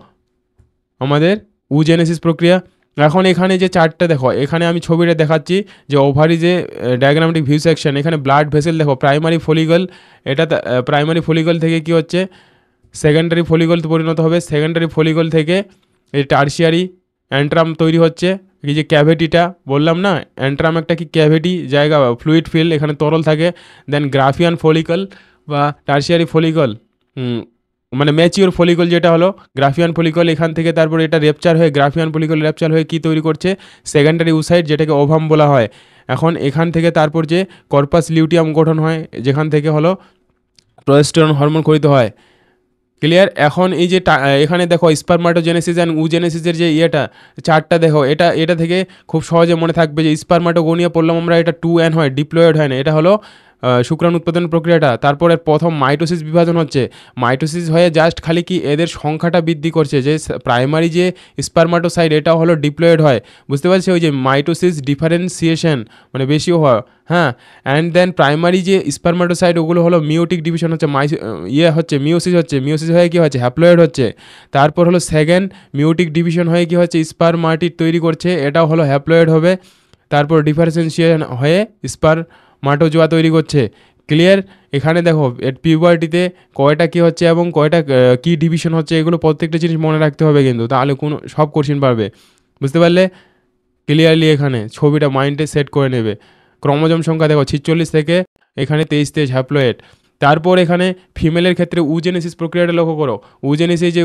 আমাদের উজেনেসিস প্রক্রিয়া। এখন এখানে যে চার্টটা দেখো, এখানে আমি ছবিটা দেখাচ্ছি যে ওভারি যে ডায়াগ্রামেটিক ভিউ সেকশন, এখানে ব্লাড ভেসেল দেখো, প্রাইমারি ফলিকল, এটা প্রাইমারি ফলিকল থেকে কি হচ্ছে সেকেন্ডারি ফলিকল পরিণত হবে, সেকেন্ডারি ফলিকল থেকে এই টার্সিয়ারি অ্যান্ট্রাম তৈরি হচ্ছে। এই যে ক্যাভিটিটা বললাম না, অ্যান্ট্রাম একটা কি ক্যাভিটি জায়গা, ফ্লুইড ফিল্ড, এখানে তরল থাকে। দেন গ্রাফিয়ান ফলিকল বা টার্সিয়ারি ফলিকল, মানে ম্যাচিওর ফলিকল যেটা হলো গ্রাফিয়ান ফলিকল, এখান থেকে তারপর এটা রেপচার হয়ে, গ্রাফিয়ান ফলিকল রেপচার হয়ে কি তৈরি করছে সেকেন্ডারি উসাইড, যেটাকে ওভাম বলা হয়। এখন এখান থেকে তারপর যে কর্পাস লিউটিয়াম গঠন হয়, যেখান থেকে হলো প্রোজেস্টেরন হরমোন খরিত হয়। ক্লিয়ার? এখন এই যে এখানে দেখো স্পারমাটোজেনেসিস অ্যান্ড উজেনেসিসের যে ইয়েটা চার্টটা দেখো, এটা থেকে খুব সহজে মনে থাকবে যে স্পারমাটোগোনিয়া পড়লাম আমরা, এটা 2n হয়, ডিপ্লয়েড হয় না, এটা হলো শুক্রাণু উৎপাদন প্রক্রিয়াটা। তারপরে প্রথম মাইটোসিস বিভাজন হচ্ছে, মাইটোসিস হয়ে জাস্ট খালি কি এদের সংখ্যাটা বৃদ্ধি করছে, যে প্রাইমারি যে স্পারমাটোসাইড এটা হলো ডিপ্লয়েড হয়, বুঝতে পারছি, ওই যে মাইটোসিস ডিফারেন্সিয়েশন মানে বেশিও হয়। হ্যাঁ, অ্যান্ড দেন প্রাইমারি যে স্পারমাটোসাইড ওগুলো হলো মিওটিক ডিভিশন হচ্ছে, হচ্ছে মিওসিস হয়ে কি হচ্ছে হ্যাপ্লয়েড হচ্ছে। তারপর হলো সেকেন্ড মিওটিক ডিভিশন হয়ে কি হচ্ছে স্পারমাটিড তৈরি করছে, এটাও হলো হ্যাপ্লয়েড হবে। তারপর ডিফারেন্সিয়েশন হয়ে স্পারমাটোজোয়া তৈরি করছে। ক্লিয়ার? এখানে দেখো পিউবার্টিতে কয়টা কী হচ্ছে এবং কয়টা কী ডিভিশন হচ্ছে, এগুলো প্রত্যেকটা জিনিস মনে রাখতে হবে কিন্তু, তাহলে কোনো সব কোশ্চিন পারবে। বুঝতে পারলে ক্লিয়ারলি? এখানে ছবিটা মাইন্ডে সেট করে নেবে। ক্রোমোজোম সংখ্যা দেখো 46 থেকে এখানে 23 হ্যাপ্লয়েড। তারপর এখানে ফিমেলের ক্ষেত্রে উজেনেসিস প্রক্রিয়াটা লক্ষ্য করো, উজেনেসিস যে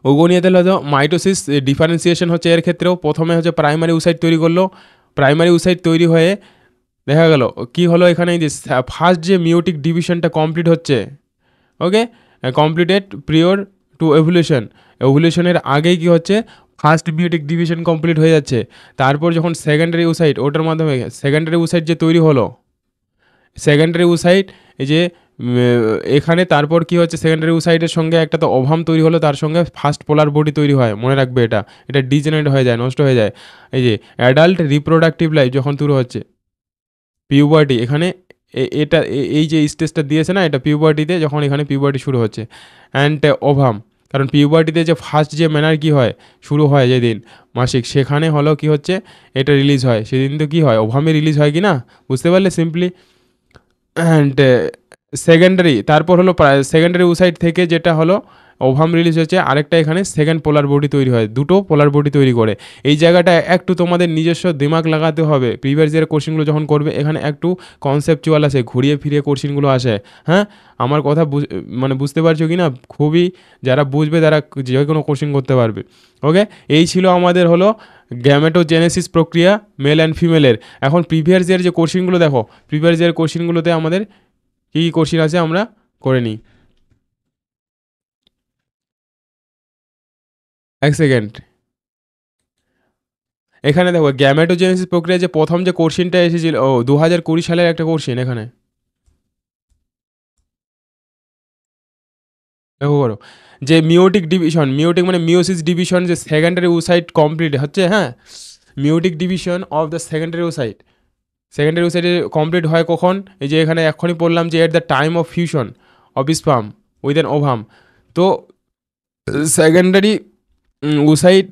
উগোনিয়াতে হলো মাইটোসিস ডিফারেন্সিয়েশন হচ্ছে, এর ক্ষেত্রেও প্রথমে হচ্ছে প্রাইমারি উসাইড তৈরি করলো, প্রাইমারি উসাইড তৈরি হয়ে দেখা গেল কি হলো, এখানে যে ফার্স্ট যে মিওটিক ডিভিশনটা কমপ্লিট হচ্ছে, ওকে, কমপ্লিটেড প্রিয়র টু এভলিউশন, এভলিউশনের আগেই কি হচ্ছে ফার্স্ট মিওটিক ডিভিশন কমপ্লিট হয়ে যাচ্ছে। তারপর যখন সেকেন্ডারি উসাইড, ওটার মাধ্যমে সেকেন্ডারি উসাইড যে তৈরি হলো, সেকেন্ডারি উসাইড এই যে এখানে তারপর কি হচ্ছে সেকেন্ডারি উসাইডের সঙ্গে একটা তো ওভাম তৈরি হলো, তার সঙ্গে ফার্স্ট পোলার বডি তৈরি হয়, মনে রাখবে এটা ডিজেনারেট হয়ে যায়, নষ্ট হয়ে যায়। এই যে অ্যাডাল্ট রিপ্রোডাক্টিভ লাইফ যখন শুরু হচ্ছে, পিউবার্টি, এখানে এটা এই যে স্টেজটা দিয়েছে না, এটা পিউবার্টিতে, যখন এখানে পিউবার্টি শুরু হচ্ছে অ্যান্ড ওভাম, কারণ পিউবার্টিতে যে ফার্স্ট যে ম্যানার কি হয় শুরু হয় যেদিন মাসিক, সেখানে হলো কি হচ্ছে এটা রিলিজ হয়, সেদিন তো কী হয় ওভামে রিলিজ হয় কি না, বুঝতে পারলে সিম্পলি। অ্যান্ড সেকেন্ডারি, তারপর হলো সেকেন্ডারি উসাইড থেকে যেটা হলো ওভাম রিলিজ হচ্ছে, আরেকটা এখানে সেকেন্ড পোলার বডি তৈরি হয়, দুটো পোলার বডি তৈরি করে। এই জায়গাটা একটু তোমাদের নিজস্ব দিমাগ লাগাতে হবে, প্রিভিয়াস ইয়ারের কোশ্চেনগুলো যখন করবে এখানে একটু কনসেপচুয়াল আসে, ঘুরিয়ে ফিরিয়ে কোশ্চেনগুলো আসে। হ্যাঁ, আমার কথা মানে বুঝতে পারছো কি না? খুবই যারা বুঝবে তারা যে কোনো কোশ্চেন করতে পারবে। ওকে, এই ছিল আমাদের হলো গ্যামেটোজেনেসিস প্রক্রিয়া মেল অ্যান্ড ফিমেলের। এখন প্রিভিয়াস ইয়ার যে কোশ্চেনগুলো দেখো, প্রিভিয়াস ইয়ার কোশ্চেনগুলোতে আমাদের কী কী কোশ্চেন আছে আমরা করে নিই। এক সেকেন্ড, এখানে দেখো গ্যামেটোজেনেসিস প্রক্রিয়া যে প্রথম যে কোশ্চেনটা এসেছিল, 2020 সালের একটা কোশ্চেন, এখানে দেখো করো যে মিওটিক ডিভিশন, মিওটিক মানে মিওসিস ডিভিশন, যে সেকেন্ডারি উসাইট কমপ্লিট হচ্ছে। হ্যাঁ, meiotic division of the secondary oocyte, secondary উসাইটে কমপ্লিট হয় কখন, এই যে এখানে এখনই পড়লাম যে at the time of fusion of sperm with an ovum. তো সেকেন্ডারি উসাইট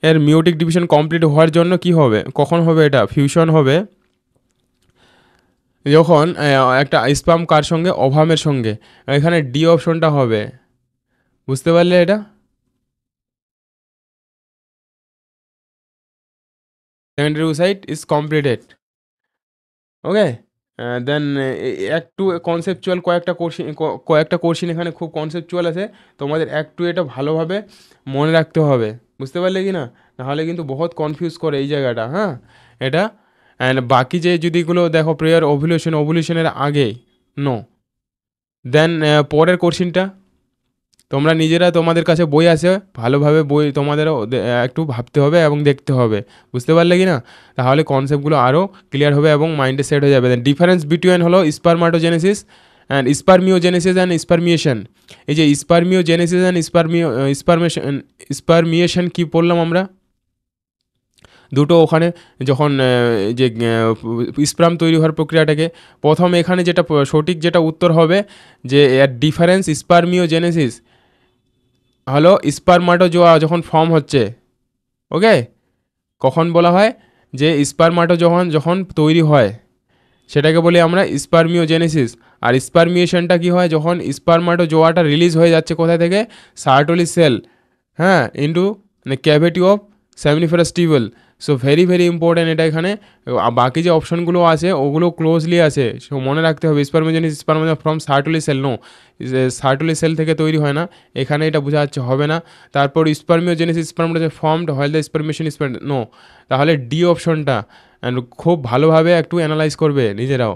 এর মিওটিক ডিভিশন কমপ্লিট হওয়ার জন্য কি হবে, কখন হবে, এটা ফিউশন হবে যখন একটা স্পার্ম কার সঙ্গে ওভামের সঙ্গে, এখানে ডি অপশনটা হবে, বুঝতে পারলে? এটা সেকেন্ডারি উসাইট ইজ কমপ্লিটেড। ওকে, দেন একটু কনসেপচুয়াল কয়েকটা কোশ্চিন এখানে খুব কনসেপচুয়াল আছে, তোমাদের একটু এটা ভালোভাবে মনে রাখতে হবে, বুঝতে পারলে কি না? নাহলে কিন্তু বহুত কনফিউজ করে এই জায়গাটা। হ্যাঁ, এটা অ্যান্ড বাকি যে যদিগুলো দেখো প্রেয়ার ওভুলেশনের আগে নো, দেন পরের কোশ্চিনটা তোমরা নিজেরা, তোমাদের কাছে বই আছে, ভালোভাবে বই তোমাদেরও একটু ভাবতে হবে এবং দেখতে হবে, বুঝতে পারলে কি না? তাহলে কনসেপ্টগুলো আরও ক্লিয়ার হবে এবং মাইন্ডে সেট হয়ে যাবে। ডিফারেন্স বিটুইন হলো স্পারমাটোজেনেসিস অ্যান্ড স্পারমিওজেনেসিস অ্যান্ড স্পারমিয়েশন। এই যে স্পারমিওজেনেসিস অ্যান্ড স্পারমিয়েশন কী পড়লাম আমরা, দুটো ওখানে যখন যে স্পার্ম তৈরি হওয়ার প্রক্রিয়াটাকে প্রথম এখানে যেটা সঠিক যেটা উত্তর হবে যে এর ডিফারেন্স স্পারমিওজেনেসিস হলো স্পারমাটোজোয়া যখন ফর্ম হচ্ছে, ওকে, কখন বলা হয় যে স্পারমাটো যখন যখন তৈরি হয় সেটাকে বলি আমরা স্পারমিওজেনেসিস। আর স্পারমিয়েশনটা কী হয় যখন স্পারমাটোজোয়াটা রিলিজ হয়ে যাচ্ছে কোথায় থেকে, সার্টোলি সেল, হ্যাঁ, into cavity of seminiferous tubule. So very very important এটা এখানে। বাকি যে অপশনগুলো আছে ওগুলো ক্লোজলি আছে, সো মনে রাখতে হবে spermiogenesis spermato from Sertoli cell, no, Sertoli cell থেকে তৈরি হয় না, এখানে এটা বোঝা যাচ্ছে হবে না। তারপর spermiogenesis spermato formed while the spermation spar, no, তাহলে ডি অপশনটা। অ্যান্ড খুব ভালোভাবে একটু অ্যানালাইজ করবে নিজেরাও,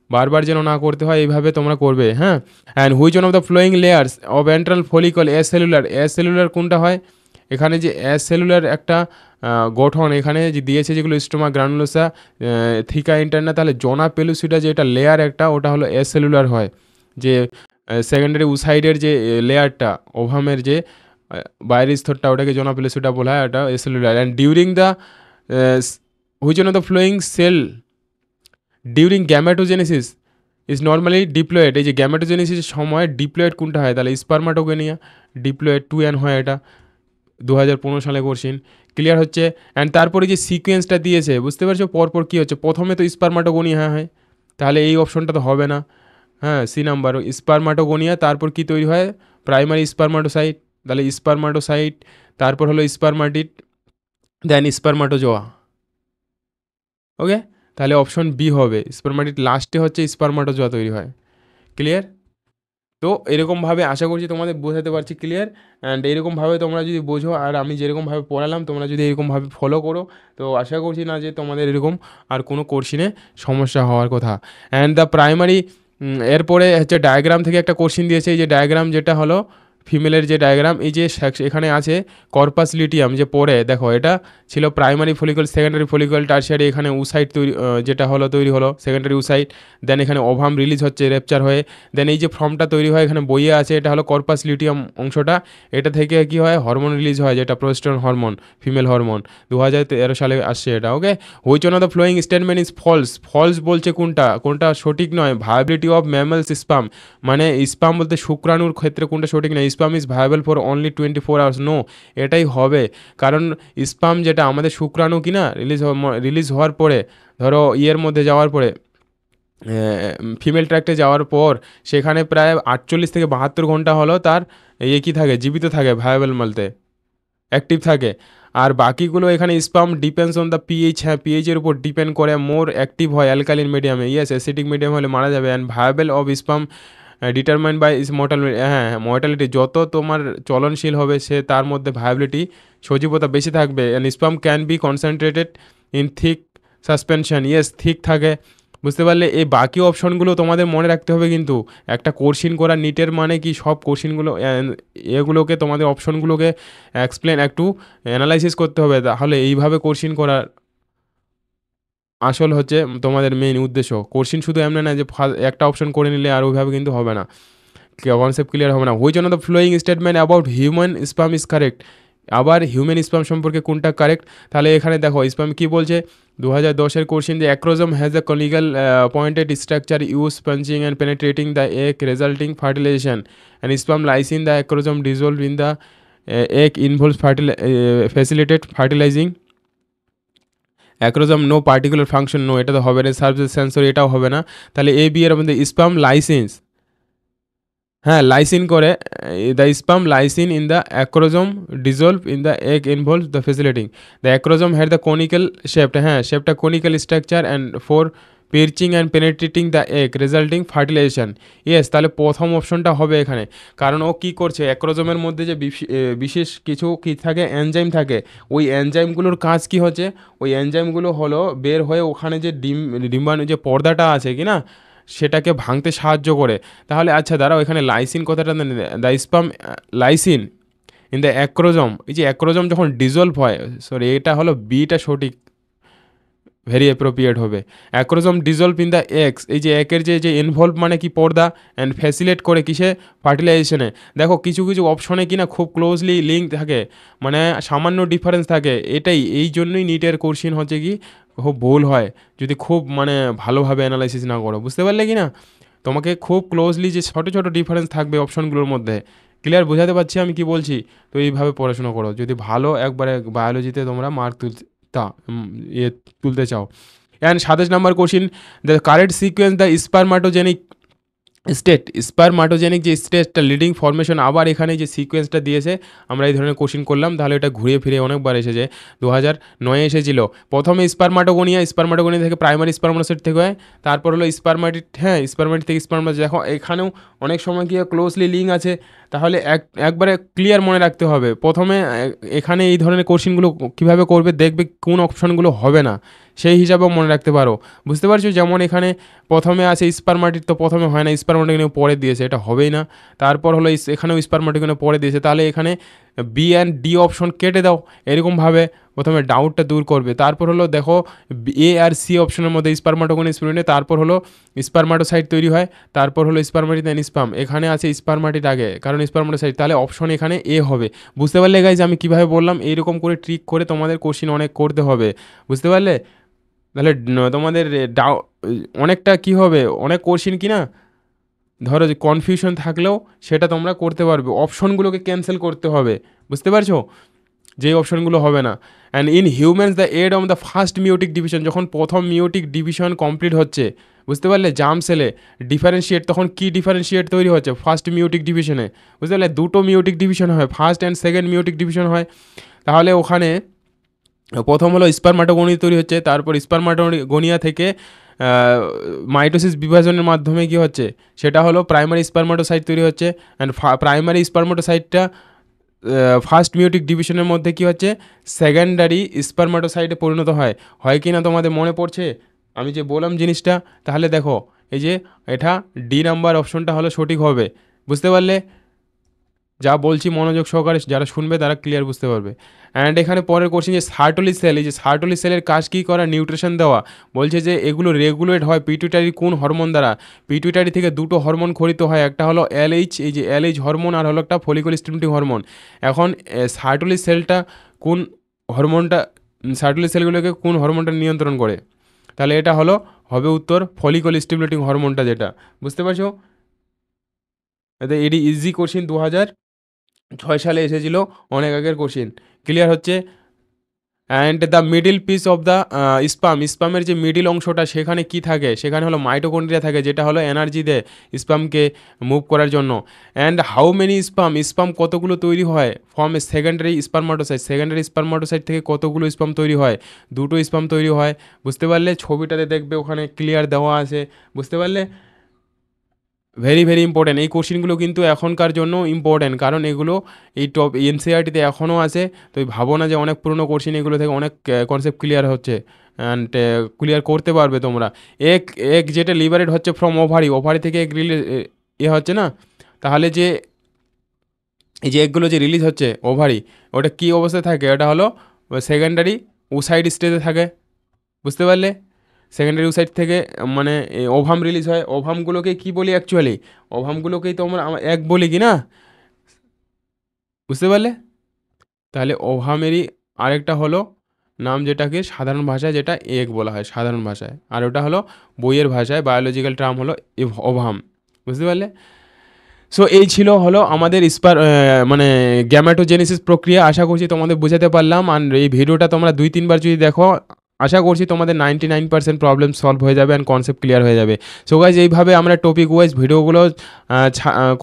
বারবার যেন না করতে হয়, এইভাবে তোমরা করবে, হ্যাঁ। And which one of the following layers of antral follicle acellular, acellular কোনটা হয়, এখানে যে এস সেলুলার একটা গঠন এখানে যে দিয়েছে যেগুলো স্টোমা গ্রানুলোসা থিকা ইন্টারনা, তাহলে জোনা পেলুসিডা যে এটা লেয়ার একটা ওটা হলো এস সেলুলার হয়। যে সেকেন্ডারি উসাইডের যে লেয়ারটা ওভামের যে বাইরের স্তরটা ওটাকে জোনা পেলুসিডা বলা হয়, ওটা acellular. And during the which one of the following cell during gametogenesis is normally diploid, এই যে গ্যামেটোজেনেসিসের সময় ডিপ্লয়েড কোনটা হয়, তাহলে স্পারমাটোগেনিয়া ডিপ্লয়েড 2n হয়, এটা 2015 সালে কোশ্চিন ক্লিয়ার হচ্ছে। অ্যান্ড তারপরে যে সিকোয়েন্সটা দিয়েছে বুঝতে পারছো পরপর কী হচ্ছে, প্রথমে তো স্পারমাটোগোনিয়া হয়, তাহলে এই অপশনটা তো হবে না, হ্যাঁ, সি নাম্বার স্পারমাটোগোনিয়া, তারপর কি তৈরি হয় প্রাইমারি স্পারমাটোসাইট, তাহলে স্পারমাটোসাইট, তারপর হলো স্পারমাটিড, দেন স্পারমাটোজোয়া, ওকে, তাহলে অপশন বি হবে স্পারমাটিড, লাস্টে হচ্ছে স্পারমাটোজোয়া তৈরি হয়, ক্লিয়ার। তো এরকমভাবে আশা করছি তোমাদের বোঝাতে পারছি, ক্লিয়ার। অ্যান্ড এরকমভাবে তোমরা যদি বোঝো আর আমি যেরকমভাবে পড়ালাম তোমরা যদি এরকমভাবে ফলো করো, তো আশা করছি না যে তোমাদের এরকম আর কোনো কোশ্চিনে সমস্যা হওয়ার কথা। অ্যান্ড দ্য প্রাইমারি, এরপরে হচ্ছে ডায়াগ্রাম থেকে একটা কোশ্চিন দিয়েছে, এই যে ডায়াগ্রাম যেটা হলো ফিমেলের যে ডায়াগ্রাম, এই যে এখানে আছে কর্পাস লিটিয়াম যে পড়ে দেখো, এটা ছিল primary follicle, secondary follicle, tertiary, এখানে উসাইট তৈরি যেটা হলো তৈরি হলো সেকেন্ডারি উসাইট, দেন এখানে ওভাম রিলিজ হচ্ছে রেপচার হয়ে, দেন এই যে ফর্মটা তৈরি হয় এখানে বইয়ে আছে, এটা হলো কর্পাস লিটিয়াম অংশটা, এটা থেকে কি হয় হরমোন রিলিজ হয় যেটা প্রোস্টেরন হরমোন, ফিমেল হরমোন, 2013 সালে আসছে এটা, okay. Which one of the following statement is false, false বলছে কোনটা, কোনটা সঠিক নয়, ভায়াবিলিটি অফ ম্যামেলস স্পাম, মানে স্পাম বলতে শুক্রাণুর ক্ষেত্রে কোনটা সঠিক নয়, sperm is viable for only 24 hours, no, এটাই হবে, কারণ স্পাম যেটা আমাদের শুক্রাণু কিনা রিলিজ হওয়ার পরে, ধরো ইয়ের মধ্যে যাওয়ার পরে ফিমেল ট্র্যাক্টে যাওয়ার পর সেখানে প্রায় 48 থেকে 72 ঘন্টা হলো তার ইয়ে কী থাকে, জীবিত থাকে, ভায়াবল বলতে অ্যাক্টিভ থাকে। আর বাকিগুলো এখানে sperm depends on the pH, হ্যাঁ পিএইচের উপর ডিপেন্ড করে, মোর অ্যাক্টিভ হয় অ্যালকালিন মিডিয়ামে, ইয়েস অ্যাসিডিক মিডিয়াম হলে মারা যাবে। And viable of sperm determined by is mortality, হ্যাঁ মর্টালিটি, যত তোমার চলনশীল হবে সে তার মধ্যে ভায়াবিলিটি সজীবতা বেশি থাকবে। And sperm can be concentrated in thick suspension, yes thick থাকে, বুঝতে পারলে। এই বাকি অপশনগুলো তোমাদের মনে রাখতে হবে, কিন্তু একটা কোশ্চিন করা নিটের মানে কি সব কোশ্চিনগুলো এগুলোকে তোমাদের অপশনগুলোকে এক্সপ্লেন একটু অ্যানালাইসিস করতে হবে, তাহলে এইভাবে কোশ্চিন করার আসল হচ্ছে তোমাদের মেইন উদ্দেশ্য। কোশ্চিন শুধু এমনি না যে একটা অপশন করে নিলে আর ওইভাবে কিন্তু হবে না, কনসেপ্ট ক্লিয়ার হবে না। Which one of the following statement about human sperm is correct, আবার হিউম্যান স্পাম সম্পর্কে কোনটা কারেক্ট, তাহলে এখানে দেখো স্পাম কী বলছে 2010-এর কোশ্চিন, যে acrosome has the conical pointed structure use punching and penetrating the egg resulting fertilization, and sperm lysin the acrosome dissolve in the egg involve facilitate fertilizing acrosome no particular function, no, এটা তো হবে না। Service sensor, এটাও হবে না। তাহলে এ B এর মধ্যে স্পাম লাইসেন্স, হ্যাঁ লাইসিন করে, the sperm lysin in the acrosome dissolve in the egg involve the facilitating the acrosome had the conical shaped, হ্যাঁ শেপটা conical structure and for piercing and penetrating the egg resulting fertilization, yes, তাহলে প্রথম অপশনটা হবে এখানে, কারণ ও কী করছে অ্যাক্রোজমের মধ্যে যে বিশেষ কিছু কী থাকে, এনজাইম থাকে, ওই এনজাইমগুলোর কাজ কী হচ্ছে, ওই এনজাইমগুলো হলো বের হয়ে ওখানে যে ডিম্বাণু যে পর্দাটা আছে কি না সেটাকে ভাঙতে সাহায্য করে। তাহলে আচ্ছা দাঁড়াও, এখানে লাইসিন কথাটা the sperm lysin in the acrosome, এই যে অ্যাক্রোজম যখন ডিজলভ হয়, সরি এটা হলো বিটা সঠিক, ভেরি অ্যাপ্রোপ্রিয়েট হবে। Acrosome dissolve in the eggs, এই যে একের যে ইনভলভ মানে কি পর্দা, অ্যান্ড ফ্যাসিলেট করে কিসে, ফার্টিলাইজেশনে। দেখো কিছু কিছু অপশনে কি না খুব ক্লোজলি লিঙ্ক থাকে, মানে সামান্য ডিফারেন্স থাকে, এটাই এই জন্যই নিটের কোশ্চিন হচ্ছে কি খুব ভুল হয় যদি খুব মানে ভালোভাবে অ্যানালাইসিস না করো, বুঝতে পারলে কি না। তোমাকে খুব ক্লোজলি যে ছোটো ছোটো ডিফারেন্স থাকবে অপশনগুলোর মধ্যে, ক্লিয়ার বোঝাতে পারছি আমি কি বলছি। তো এইভাবে পড়াশোনা করো যদি ভালো একবারে বায়োলজিতে তোমরা মার্ক ইয়ে তুলতে চাও। And 27 number question, the correct sequence the spermatogenic state, spermatogenic যে স্টেটটা লিডিং ফর্মেশন, আবার এখানে যে সিকোয়েন্সটা দিয়েছে আমরা এই ধরনের কোশ্চিন করলাম, তাহলে এটা ঘুরিয়ে ফিরে অনেকবার এসেছে। 2009 এসেছিল প্রথমে স্পারমাটোগোনিয়া থেকে প্রাইমারি স্পারমাটোসাইট থেকে হয়, তারপর হলো স্পারমাটিড, হ্যাঁ স্পারমাটিড থেকে স্পারমাটোজেনিক। দেখো এখানেও অনেক সময় কি ক্লোজলি লিঙ্ক আছে, তাহলে একবারে ক্লিয়ার মনে রাখতে হবে। প্রথমে এখানে এই ধরনের কোশ্চিনগুলো কীভাবে করবে দেখবে কোন অপশানগুলো হবে না, সেই হিসাবেও মনে রাখতে পারো, বুঝতে পারছো। যেমন এখানে প্রথমে আছে স্পারমাটিড, তো প্রথমে হয় না, স্পারমাটোগোনিয়া পরে দিয়েছে, এটা হবেই না। তারপর হলো এখানেও স্পারমাটোগোনিয়া পরে দিয়েছে, তাহলে এখানে বি অ্যান্ড ডি অপশন কেটে দাও, এরকমভাবে প্রথমে ডাউটটা দূর করবে। তারপর হলো দেখো এ আর সি অপশনের মধ্যে স্পারমাটোগোনিয়া স্পিরিনে, তারপর হলো স্পারমাটোসাইট তৈরি হয়, তারপর হলো স্পারমাটিড অ্যান্ড স্পাম, এখানে আছে স্পারমাটিড আগে কারণ স্পারমাটোসাইট, তাহলে অপশন এখানে এ হবে। বুঝতে পারলে গাইজ আমি কীভাবে বললাম, এইরকম করে ট্রিক করে তোমাদের কোশ্চিন অনেক করতে হবে, বুঝতে পারলে। তাহলে তোমাদের অনেকটা কি হবে, অনেক কোশ্চিন কি না ধরো যে কনফিউশন থাকলেও সেটা তোমরা করতে পারবে, অপশনগুলোকে ক্যান্সেল করতে হবে, বুঝতে পারছো, যেই অপশনগুলো হবে না। And in humans the end of the first meiotic division, যখন প্রথম মিওটিক ডিভিশন কমপ্লিট হচ্ছে, বুঝতে পারলে, জাম সেলে ডিফারেন্সিয়েট, তখন কি ডিফারেন্সিয়েট তৈরি হচ্ছে ফার্স্ট মিওটিক ডিভিশনে, বুঝতে পারলে, দুটো মিওটিক ডিভিশন হয়, ফার্স্ট অ্যান্ড সেকেন্ড মিওটিক ডিভিশন হয়। তাহলে ওখানে প্রথম হলো স্পারমাটোগোনিয়া তৈরি হচ্ছে, তারপর স্পারমাটোগোনিয়া থেকে মাইটোসিস বিভাজনের মাধ্যমে কী হচ্ছে, সেটা হলো প্রাইমারি স্পারমাটোসাইট তৈরি হচ্ছে। অ্যান্ড প্রাইমারি স্পারমাটোসাইটটা ফার্স্ট মিওটিক ডিভিশনের মধ্যে কী হচ্ছে, সেকেন্ডারি স্পারমাটোসাইটে পরিণত হয়, হয় কি না তোমাদের মনে পড়ছে আমি যে বললাম জিনিসটা। তাহলে দেখো এই যে এটা ডি নাম্বার অপশনটা হলো সঠিক হবে, বুঝতে পারলে। যা বলছি মনোযোগ সহকারে যারা শুনবে তারা ক্লিয়ার বুঝতে পারবে। অ্যান্ড এখানে পরের কোশ্চেন যে সার্টোলি সেল, এই যে সার্টোলি সেলের কাজ কী করা, নিউট্রিশন দেওয়া। বলছে যে এগুলো রেগুলেট হয় পিটুইটারি কোন হরমোন দ্বারা, পিটুইটারি থেকে দুটো হরমোন খরিত হয়, একটা হলো এলএইচ, এই যে এলএইচ হরমোন, আর হলো একটা ফলিকল স্টিমুলেটিং হরমোন। এখন সার্টোলি সেলটা কোন হরমোনটা, সার্টোলি সেলগুলোকে কোন হরমোনটা নিয়ন্ত্রণ করে, তাহলে এটা হলো হবে উত্তর ফলিকল স্টিমুলেটিং হরমোনটা, যেটা বুঝতে পারছো। এটি ইজি কোশ্চিন 2006 সালে এসেছিল, অনেক আগের কোশ্চিন, ক্লিয়ার হচ্ছে। And the middle piece of the স্পামের যে মিডিল অংশটা সেখানে কি থাকে, সেখানে হলো মাইটোকন্ড্রিয়া থাকে, যেটা হলো এনার্জি দেয় স্পামকে মুভ করার জন্য। অ্যান্ড হাউ মেনি স্পাম কতগুলো তৈরি হয় ফ্রম এ সেকেন্ডারি স্পারমাটোসাইট থেকে কতগুলো স্পাম তৈরি হয়, দুটো স্পাম তৈরি হয়, বুঝতে পারলে। ছবিটাতে দেখবে ওখানে ক্লিয়ার দেওয়া আছে, বুঝতে পারলে। ভেরি ভেরি ইম্পর্ট্যান্ট এই কোশ্চিনগুলো কিন্তু এখনকার জন্য ইম্পর্ট্যান্ট, কারণ এগুলো এই এনসিইআরটিতে এখনও আছে। তো ভাবো না যে অনেক পুরনো কোশ্চিন, এগুলো থেকে অনেক কনসেপ্ট ক্লিয়ার হচ্ছে, অ্যান্ড ক্লিয়ার করতে পারবে তোমরা। এক এক যেটা লিবারেট হচ্ছে ফ্রম ওভারি থেকে এক হচ্ছে না, তাহলে যে এই যে এগুলো যে রিলিজ হচ্ছে ওভারি, ওটা কী অবস্থায় থাকে, এটা হলো সেকেন্ডারি ওসাইড স্টেজে থাকে, বুঝতে পারলে। সেকেন্ডারি ওসাইট থেকে মানে ওভাম রিলিজ হয়, ওভামগুলোকে কি বলি অ্যাকচুয়ালি, ওভামগুলোকেই তো আমরা এক বলি কি না, বুঝতে পারলে। তাহলে ওভামেরই আরেকটা হলো নাম, যেটাকে সাধারণ ভাষায় যেটা এক বলা হয় সাধারণ ভাষায়, আর ওটা হলো বইয়ের ভাষায় বায়োলজিক্যাল টার্ম হলো ওভাম, বুঝতে পারলে। সো এই ছিল হলো আমাদের মানে গ্যামেটোজেনেসিস প্রক্রিয়া। আশা করছি তোমাদের বোঝাতে পারলাম, আর এই ভিডিওটা তোমরা 2-3 বার যদি দেখো, আশা করছি তোমাদের 99% প্রবলেম সলভ হয়ে যাবে অ্যান্ড কনসেপ্ট ক্লিয়ার হয়ে যাবে। সো গাইজ এইভাবে আমরা টপিক ওয়াইজ ভিডিওগুলো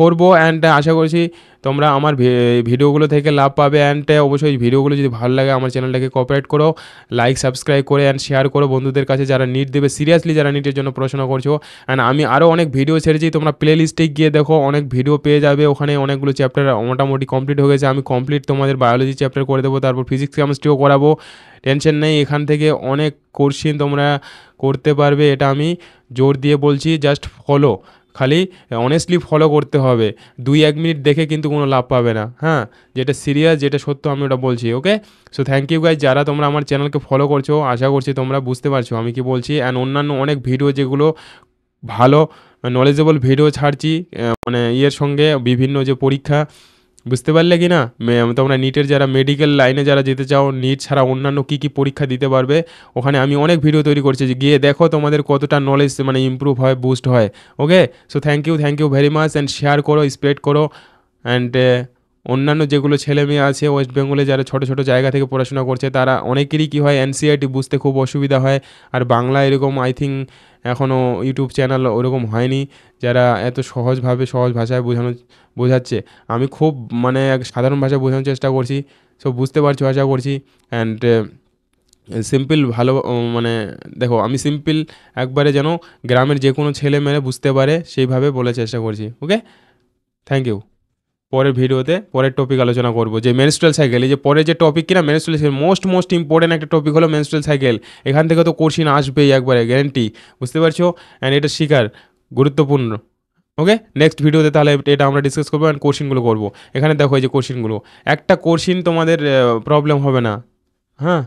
করবো, অ্যান্ড আশা করছি তোমরা আমার ভিডিওগুলো থেকে লাভ পাবে। অ্যান্ড অবশ্যই ভিডিওগুলো যদি ভালো লাগে আমার চ্যানেলটাকে কোঅপারেট করো, লাইক সাবস্ক্রাইব করে অ্যান্ড শেয়ার করো বন্ধুদের কাছে যারা নিট দেবে, সিরিয়াসলি যারা নিটের জন্য পড়াশোনা করছো। অ্যান্ড আমি আরও অনেক ভিডিও ছেড়েছি, তোমরা প্লে লিস্টে গিয়ে দেখো, অনেক ভিডিও পেয়ে যাবে ওখানে। অনেকগুলো চ্যাপ্টার মোটামুটি কমপ্লিট হয়ে গেছে, আমি কমপ্লিট তোমাদের বায়োলজি চ্যাপ্টার করে দেবো, তারপর ফিজিক্স কেমিস্ট্রিও করাবো, টেনশন নেই। এখান থেকে অনেক কোশ্চিন তোমরা করতে পারবে, এটা আমি জোর দিয়ে বলছি, জাস্ট ফলো। খালি অনেস্টলি ফলো করতে হবে। 2-1 মিনিট দেখে কিন্তু কোনো লাভ পাবে না, হ্যাঁ? যেটা সিরিয়াস, যেটা সত্য আমি ওটা বলছি, ওকে? সো থ্যাংক ইউ গাইজ, যারা তোমরা আমার চ্যানেলকে ফলো করছো। আশা করছি তোমরা বুঝতে পারছো আমি কি বলছি। অ্যান্ড অন্যান্য অনেক ভিডিও যেগুলো ভালো নলেজেবল ভিডিও ছাড়ছি, মানে ইয়ের সঙ্গে বিভিন্ন যে পরীক্ষা, বুঝতে পারলে কি না? তোমরা নিটের যারা মেডিকেল লাইনে যারা যেতে চাও, নিট ছাড়া অন্যান্য কী কী পরীক্ষা দিতে পারবে, ওখানে আমি অনেক ভিডিও তৈরি করছি, যে গিয়ে দেখো তোমাদের কতটা নলেজ মানে ইমপ্রুভ হয়, বুস্ট হয়, okay? So thank you very much, and share করো, স্প্রেড করো। অ্যান্ড অন্যান্য যেগুলো ছেলে মেয়ে আছে ওয়েস্ট বেঙ্গলে যারা ছোটো ছোটো জায়গা থেকে পড়াশোনা করছে, তারা অনেকেরই কী হয়, এনসিইআরটি বুঝতে খুব অসুবিধা হয়। আর বাংলা এরকম আই থিঙ্ক এখনও ইউটিউব চ্যানেল ওরকম হয়নি যারা এত সহজভাবে সহজ ভাষায় বোঝাচ্ছে। আমি খুব মানে এক সাধারণ ভাষায় বোঝানোর চেষ্টা করছি, সো বুঝতে পারছো আশা করছি। অ্যান্ড সিম্পল ভালো মানে দেখো, আমি সিম্পল একবারে যেন গ্রামের যে কোনো ছেলে মেয়ে বুঝতে পারে সেইভাবে বলার চেষ্টা করছি, ওকে? Thank you. পরের ভিডিওতে পরের টপিক আলোচনা করব, যে মেনস্ট্রুয়াল সাইকেল। এই যে পরের যে টপিক কিনা মেনস্ট্রুয়াল সাইকেল, মোস্ট ইম্পর্টেন্ট একটা টপিক হলো মেনস্ট্রুয়াল সাইকেল। এখান থেকে তো কোশ্চিন আসবেই একবারে গ্যারেন্টি, বুঝতে পারছো? অ্যান্ড এটা শিকার গুরুত্বপূর্ণ, ওকে? নেক্সট ভিডিওতে তাহলে এটা আমরা ডিসকাস করবো অ্যান্ড কোশ্চিনগুলো করবো। এখানে দেখো এই যে কোশ্চিনগুলো, একটা কোশ্চিন তোমাদের প্রবলেম হবে না, হ্যাঁ?